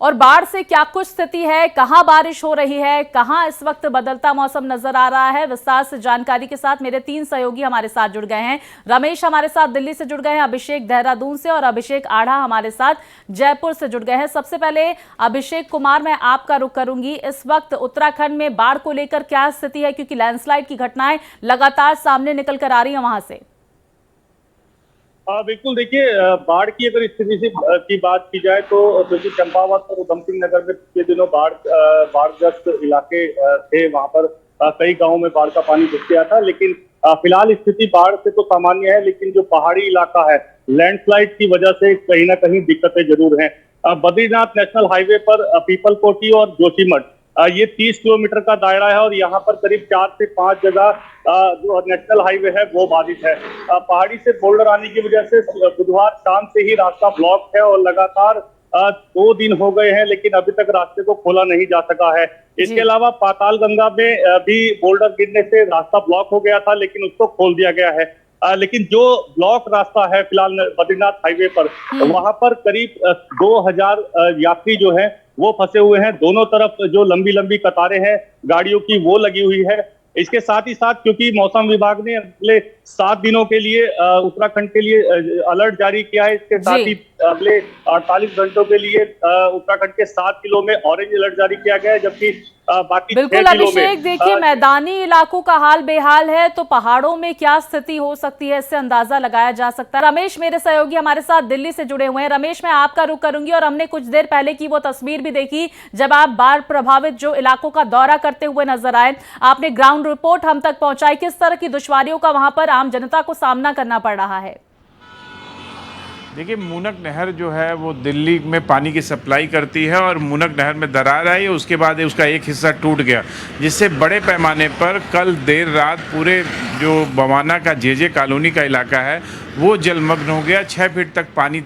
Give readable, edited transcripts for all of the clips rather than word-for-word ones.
और बाढ़ से क्या कुछ स्थिति है, कहां बारिश हो रही है, कहां इस वक्त बदलता मौसम नजर आ रहा है, विस्तार से जानकारी के साथ मेरे 3 सहयोगी हमारे साथ जुड़ गए हैं। रमेश हमारे साथ दिल्ली से जुड़ गए हैं, अभिषेक देहरादून से और अभिषेक आढ़ा हमारे साथ जयपुर से जुड़ गए हैं। सबसे पहले अभिषेक कुमार, मैं आपका रुख करूंगी। इस वक्त उत्तराखंड में बाढ़ को लेकर क्या स्थिति है, क्योंकि लैंडस्लाइड की घटनाएं लगातार सामने निकल कर आ रही है वहां से। बिल्कुल, देखिए, बाढ़ की अगर स्थिति से की बात की जाए तो बिल्कुल चंपावत और उधम सिंह नगर में पिछले दिनों बाढ़ग्रस्त इलाके थे। वहां पर कई गांवों में बाढ़ का पानी घुस गया था, लेकिन फिलहाल स्थिति बाढ़ से तो सामान्य है, लेकिन जो पहाड़ी इलाका है, लैंडस्लाइड की वजह से कहीं ना कहीं दिक्कतें जरूर हैं। बद्रीनाथ नेशनल हाईवे पर पीपलकोटी और जोशीमठ, ये 30 किलोमीटर का दायरा है और यहाँ पर करीब 4 से 5 जगह जो नेशनल हाईवे है वो बाधित है। पहाड़ी से बोल्डर आने की वजह से बुधवार शाम से ही रास्ता ब्लॉक है और लगातार 2 दिन हो गए हैं, लेकिन अभी तक रास्ते को खोला नहीं जा सका है। इसके अलावा पाताल गंगा में भी बोल्डर गिरने से रास्ता ब्लॉक हो गया था, लेकिन उसको खोल दिया गया है। लेकिन जो ब्लॉक रास्ता है फिलहाल बद्रीनाथ हाईवे पर, वहां पर करीब 2000 यात्री जो है वो फंसे हुए हैं। दोनों तरफ जो लंबी लंबी कतारें हैं गाड़ियों की वो लगी हुई है। इसके साथ ही साथ क्योंकि मौसम विभाग ने अगले 7 दिनों के लिए उत्तराखंड के लिए अलर्ट जारी किया है, इसके साथ ही अगले 48 घंटों के लिए उत्तराखंड के 7 जिलों में ऑरेंज अलर्ट जारी किया गया है, जबकि बाकी बिल्कुल अभिषेक, देखिए मैदानी इलाकों का हाल बेहाल है, तो पहाड़ों में क्या स्थिति हो सकती है इससे अंदाजा लगाया जा सकता है। रमेश मेरे सहयोगी हमारे साथ दिल्ली से जुड़े हुए हैं। रमेश, मैं आपका रुख करूंगी और हमने कुछ देर पहले की वो तस्वीर भी देखी जब आप बाढ़ प्रभावित जो इलाकों का दौरा करते हुए नजर आए, आपने ग्राउंड रिपोर्ट हम तक पहुंचाई। किस तरह की दुश्वारियों का वहां पर आम जनता को सामना करना पड़ रहा है? देखिए, मूनक नहर जो है वो दिल्ली में पानी की सप्लाई करती है और मूनक नहर में दरार आई, उसके बाद उसका एक हिस्सा टूट गया, जिससे बड़े पैमाने पर कल देर रात पूरे जो बवाना का जे कॉलोनी का इलाका है वो जलमग्न हो गया। 6 फीट तक पानी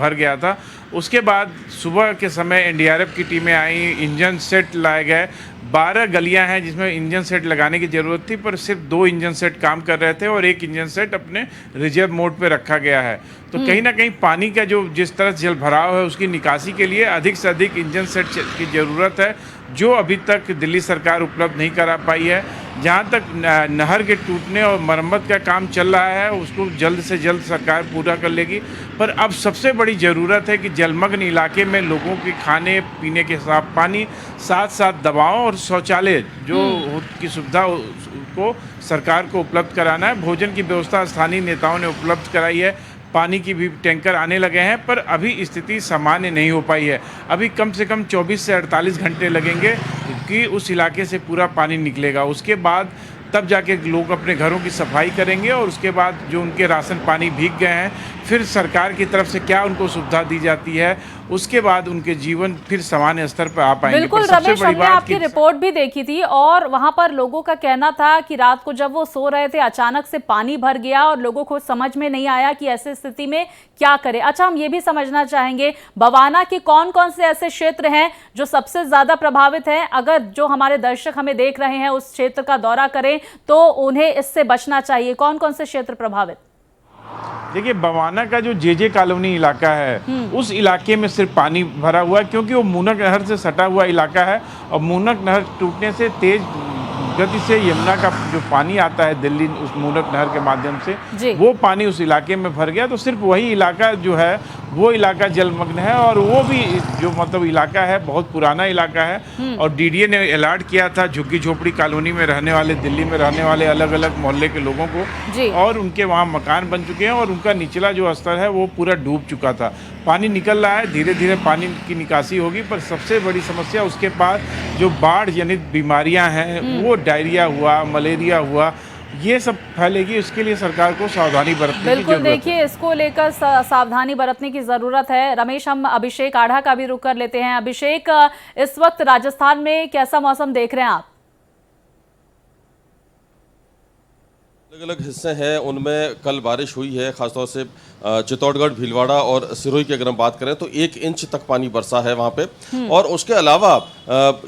भर गया था। उसके बाद सुबह के समय एनडीआरएफ की टीमें आई, इंजन सेट लाए गए। 12 गलियां हैं जिसमें इंजन सेट लगाने की ज़रूरत थी, पर सिर्फ 2 इंजन सेट काम कर रहे थे और 1 इंजन सेट अपने रिजर्व मोड पे रखा गया है। तो कहीं ना कहीं पानी का जो जिस तरह जल भराव है उसकी निकासी के लिए अधिक से अधिक इंजन सेट की ज़रूरत है, जो अभी तक दिल्ली सरकार उपलब्ध नहीं करा पाई है। जहाँ तक नहर के टूटने और मरम्मत का काम चल रहा है उसको जल्द से जल्द सरकार पूरा कर लेगी, पर अब सबसे बड़ी ज़रूरत है कि जलमग्न इलाके में लोगों के खाने पीने के साफ पानी, साथ साथ दवाओं और शौचालय जो की सुविधा को सरकार को उपलब्ध कराना है। भोजन की व्यवस्था स्थानीय नेताओं ने उपलब्ध कराई है, पानी की भी टैंकर आने लगे हैं, पर अभी स्थिति सामान्य नहीं हो पाई है। अभी कम से कम 24 से 48 घंटे लगेंगे कि उस इलाके से पूरा पानी निकलेगा। उसके बाद तब जाके लोग अपने घरों की सफाई करेंगे और उसके बाद जो उनके राशन पानी भीग गए हैं, फिर सरकार की तरफ से क्या उनको सुविधा दी जाती है, उसके बाद उनके जीवन फिर सामान्य स्तर पर आ पाएंगे। बिल्कुल रमेश, हमने आपकी रिपोर्ट भी देखी थी और वहां पर लोगों का कहना था कि रात को जब वो सो रहे थे अचानक से पानी भर गया और लोगों को समझ में नहीं आया कि ऐसी स्थिति में क्या करें। अच्छा, हम ये भी समझना चाहेंगे बवाना के कौन कौन से ऐसे क्षेत्र हैं जो सबसे ज्यादा प्रभावित हैं? अगर जो हमारे दर्शक हमें देख रहे हैं उस क्षेत्र का दौरा करें तो उन्हें इससे बचना चाहिए। कौन कौन से क्षेत्र प्रभावित? देखिए, बवाना का जो जे कॉलोनी इलाका है उस इलाके में सिर्फ पानी भरा हुआ है, क्योंकि वो मूनक नहर से सटा हुआ इलाका है और मूनक नहर टूटने से तेज गति से यमुना का जो पानी आता है दिल्ली उस मूनक नहर के माध्यम से, वो पानी उस इलाके में भर गया। तो सिर्फ वही इलाका जो है वो इलाका जलमग्न है और वो भी जो मतलब इलाका है बहुत पुराना इलाका है। और डीडीए ने अलर्ट किया था झुग्गी झोपड़ी कॉलोनी में रहने वाले, दिल्ली में रहने वाले अलग अलग मोहल्ले के लोगों को, और उनके वहाँ मकान बन चुके हैं और उनका निचला जो स्तर है वो पूरा डूब चुका था। पानी निकल रहा है, धीरे धीरे पानी की निकासी होगी, पर सबसे बड़ी समस्या उसके पास जो बाढ़ जनित बीमारियां हैं, वो डायरिया हुआ, मलेरिया हुआ, ये सब फैलेगी। उसके लिए सरकार को सावधानी बरतने की जरूरत है। बिल्कुल, देखिए इसको लेकर सावधानी बरतने की जरूरत है। रमेश, हम अभिषेक आढ़ा का भी रुख कर लेते हैं। अभिषेक, इस वक्त राजस्थान में कैसा मौसम देख रहे हैं आप? अलग अलग हिस्से हैं उनमें कल बारिश हुई है, खासतौर से चित्तौड़गढ़, भीलवाड़ा और सिरोही की अगर हम बात करें तो 1 इंच तक पानी बरसा है वहाँ पे। और उसके अलावा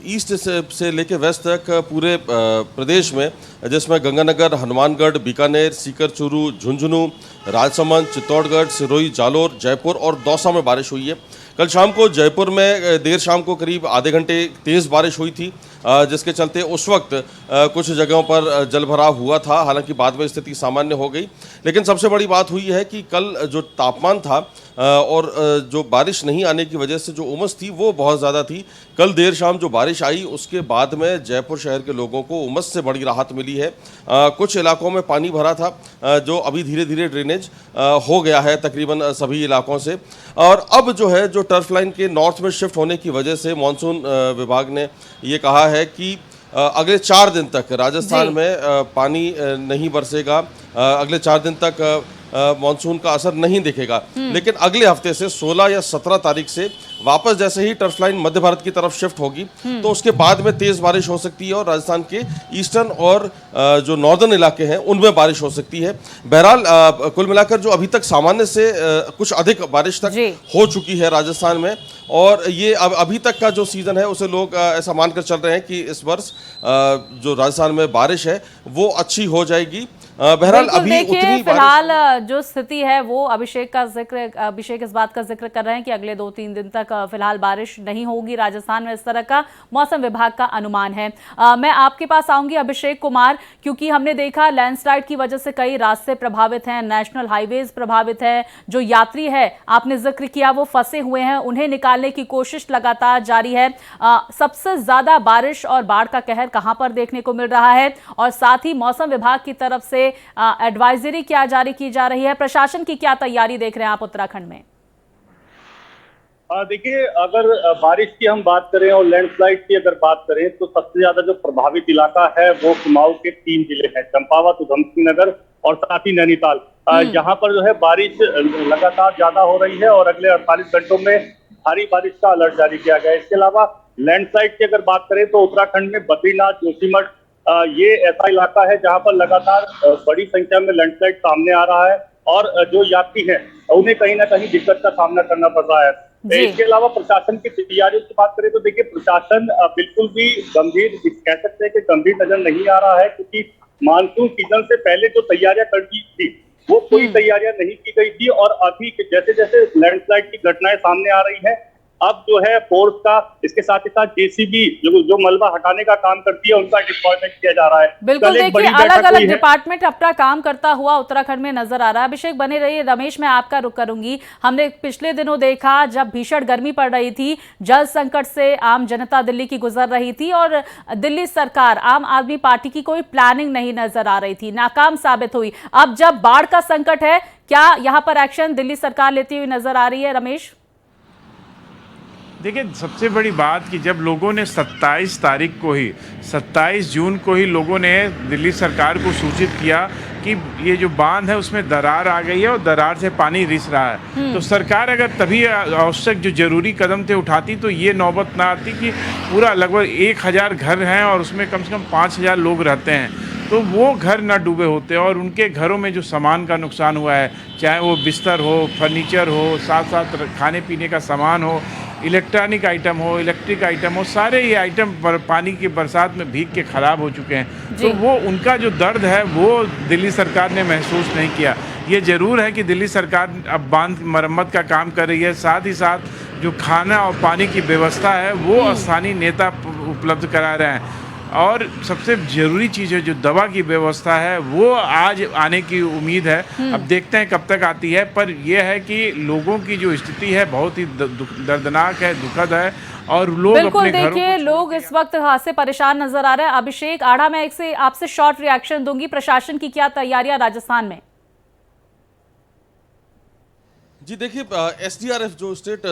ईस्ट से लेके वेस्ट तक पूरे प्रदेश में, जिसमें गंगानगर, हनुमानगढ़, बीकानेर, सीकर, चूरू, झुंझुनू, राजसमंद, चित्तौड़गढ़, सिरोही, जालोर, जयपुर और दौसा में बारिश हुई है। कल शाम को जयपुर में देर शाम को करीब आधे घंटे तेज़ बारिश हुई थी, जिसके चलते उस वक्त कुछ जगहों पर जलभराव हुआ था। हालांकि बाद में स्थिति सामान्य हो गई, लेकिन सबसे बड़ी बात हुई है कि कल जो तापमान था और जो बारिश नहीं आने की वजह से जो उमस थी वो बहुत ज़्यादा थी। कल देर शाम जो बारिश आई उसके बाद में जयपुर शहर के लोगों को उमस से बड़ी राहत मिली है। कुछ इलाकों में पानी भरा था, जो अभी धीरे धीरे ड्रेनेज हो गया है तकरीबन सभी इलाकों से। और अब जो है जो टर्फ लाइन के नॉर्थ में शिफ्ट होने की वजह से मानसून विभाग ने ये कहा है कि अगले 4 दिन तक राजस्थान में पानी नहीं बरसेगा। अगले 4 दिन तक मानसून का असर नहीं दिखेगा, लेकिन अगले हफ्ते से 16 या 17 तारीख से वापस जैसे ही टर्फ लाइन मध्य भारत की तरफ शिफ्ट होगी तो उसके बाद में तेज बारिश हो सकती है और राजस्थान के ईस्टर्न और जो नॉर्दर्न इलाके हैं उनमें बारिश हो सकती है। बहरहाल कुल मिलाकर जो अभी तक सामान्य से कुछ अधिक बारिश तक हो चुकी है राजस्थान में, और ये अभी तक का जो सीजन है उसे लोग ऐसा मानकर चल रहे हैं कि इस वर्ष जो राजस्थान में बारिश है वो अच्छी हो जाएगी। बहरहाल अभी उतनी फिलहाल जो स्थिति है वो अभिषेक इस बात का जिक्र कर रहे हैं कि अगले 2-3 दिन तक फिलहाल बारिश नहीं होगी राजस्थान में, इस तरह का मौसम विभाग का अनुमान है। मैं आपके पास आऊंगी अभिषेक कुमार, क्योंकि हमने देखा लैंडस्लाइड की वजह से कई रास्ते प्रभावित हैं, नेशनल हाईवेज प्रभावित हैं, जो यात्री है आपने जिक्र किया वो फंसे हुए हैं, उन्हें निकालने की कोशिश लगातार जारी है। सबसे ज्यादा बारिश और बाढ़ का कहर कहां पर देखने को मिल रहा है, और साथ ही मौसम विभाग की तरफ से एडवाइजरी क्या जारी की जा रही है, प्रशासन की क्या तैयारी देख रहे हैं आप उत्तराखंड में? देखिए, अगर बारिश की हम बात करें और लैंडस्लाइड की अगर बात करें तो सबसे ज्यादा जो प्रभावित इलाका है वो कुमाऊं के 3 जिले हैं, चंपावत, उधमसिंह नगर और साथ ही नैनीताल, जहां पर जो है बारिश लगातार ज्यादा हो रही है और अगले 48 घंटों में भारी बारिश का अलर्ट जारी किया गया है। इसके अलावा लैंडस्लाइड की अगर बात करें तो उत्तराखंड में बद्रीनाथ, जोशीमठ ये ऐसा इलाका है जहां पर लगातार बड़ी संख्या में लैंडस्लाइड सामने आ रहा है और जो यात्री हैं उन्हें कहीं ना कहीं दिक्कत का सामना करना पड़ रहा है। इसके अलावा प्रशासन की तैयारियों की बात करें तो देखिए, प्रशासन बिल्कुल भी गंभीर कह सकते हैं कि गंभीर नजर नहीं आ रहा है, क्योंकि मानसून सीजन से पहले जो तैयारियां कर दी थी वो कोई तैयारियां नहीं की गई थी, और अभी जैसे जैसे लैंडस्लाइड की घटनाएं सामने आ रही है अब जो है फोर्स का, इसके साथ ही साथ जेसीबी जो मलबा हटाने का काम करती है उनका डिप्लॉयमेंट किया जा रहा है। बिल्कुल, देखिए अलग अलग डिपार्टमेंट अपना काम करता हुआ उत्तराखंड में नजर आ रहा है। अभिषेक बने रहिए। रमेश, मैं आपका रुख करूंगी। हमने पिछले दिनों देखा जब भीषण गर्मी पड़ रही थी, जल संकट से आम जनता दिल्ली की गुजर रही थी और दिल्ली सरकार, आम आदमी पार्टी की कोई प्लानिंग नहीं नजर आ रही थी, नाकाम साबित हुई। अब जब बाढ़ का संकट है, क्या यहाँ पर एक्शन दिल्ली सरकार लेती हुई नजर आ रही है? रमेश, देखिए, सबसे बड़ी बात कि जब लोगों ने 27 जून को ही लोगों ने दिल्ली सरकार को सूचित किया कि ये जो बांध है उसमें दरार आ गई है और दरार से पानी रिस रहा है, तो सरकार अगर तभी आवश्यक जो जरूरी कदम थे उठाती तो ये नौबत ना आती कि पूरा लगभग 1000 घर हैं और उसमें कम से कम 5000 लोग रहते हैं, तो वो घर ना डूबे होते और उनके घरों में जो सामान का नुकसान हुआ है, चाहे वो बिस्तर हो, फर्नीचर हो, साथ साथ खाने पीने का सामान हो, इलेक्ट्रॉनिक आइटम हो, इलेक्ट्रिक आइटम हो, सारे ये आइटम पानी की बरसात में भीग के ख़राब हो चुके हैं। तो वो उनका जो दर्द है वो दिल्ली सरकार ने महसूस नहीं किया। ये ज़रूर है कि दिल्ली सरकार अब बांध मरम्मत का काम कर रही है, साथ ही साथ जो खाना और पानी की व्यवस्था है वो स्थानीय नेता उपलब्ध करा रहे हैं, और सबसे ज़रूरी चीज़ है जो दवा की व्यवस्था है वो आज आने की उम्मीद है। अब देखते हैं कब तक आती है, पर यह है कि लोगों की जो स्थिति है बहुत ही दर्दनाक है, दुखद है, और लोग बिल्कुल देखिए लोग इस वक्त हाथ से परेशान नजर आ रहे हैं। अभिषेक आढ़ा, मैं आपसे शॉर्ट रिएक्शन दूंगी, प्रशासन की क्या तैयारियां राजस्थान में? जी देखिए, एसडीआरएफ जो स्टेट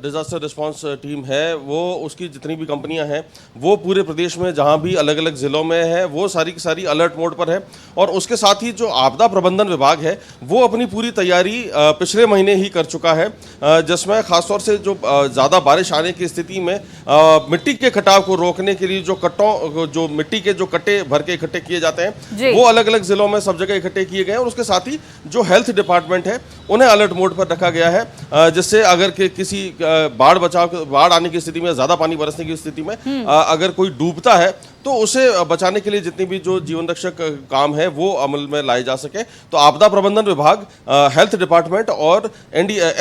डिजास्टर रिस्पांस टीम है वो उसकी जितनी भी कंपनियां हैं वो पूरे प्रदेश में जहां भी अलग अलग ज़िलों में है वो सारी की सारी अलर्ट मोड पर है, और उसके साथ ही जो आपदा प्रबंधन विभाग है वो अपनी पूरी तैयारी पिछले महीने ही कर चुका है, जिसमें खासतौर से जो ज़्यादा बारिश आने की स्थिति में मिट्टी के कटाव को रोकने के लिए जो मिट्टी के जो कट्टे भर के इकट्ठे किए जाते हैं वो अलग अलग ज़िलों में सब जगह इकट्ठे किए गए हैं, और उसके साथ ही जो हेल्थ डिपार्टमेंट है उन्हें अलर्ट मोड पर रखा गया है, जिससे अगर किसी बाढ़ आने की स्थिति में, ज्यादा पानी बरसने की स्थिति में अगर कोई डूबता है तो उसे बचाने के लिए जितनी भी जो जीवन रक्षक काम है वो अमल में लाए जा सके। तो आपदा प्रबंधन विभाग, हेल्थ डिपार्टमेंट और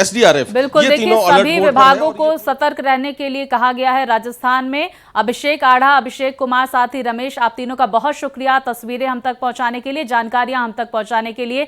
SDRF, बिल्कुल, ये देखिए तीनों अलर्ट सभी मोड पर विभागों हैं। को सतर्क रहने के लिए कहा गया है। राजस्थान में अभिषेक आढ़ा, अभिषेक कुमार, साथ ही रमेश, आप तीनों का बहुत शुक्रिया तस्वीरें हम तक पहुंचाने के लिए, जानकारियां हम तक पहुंचाने के लिए।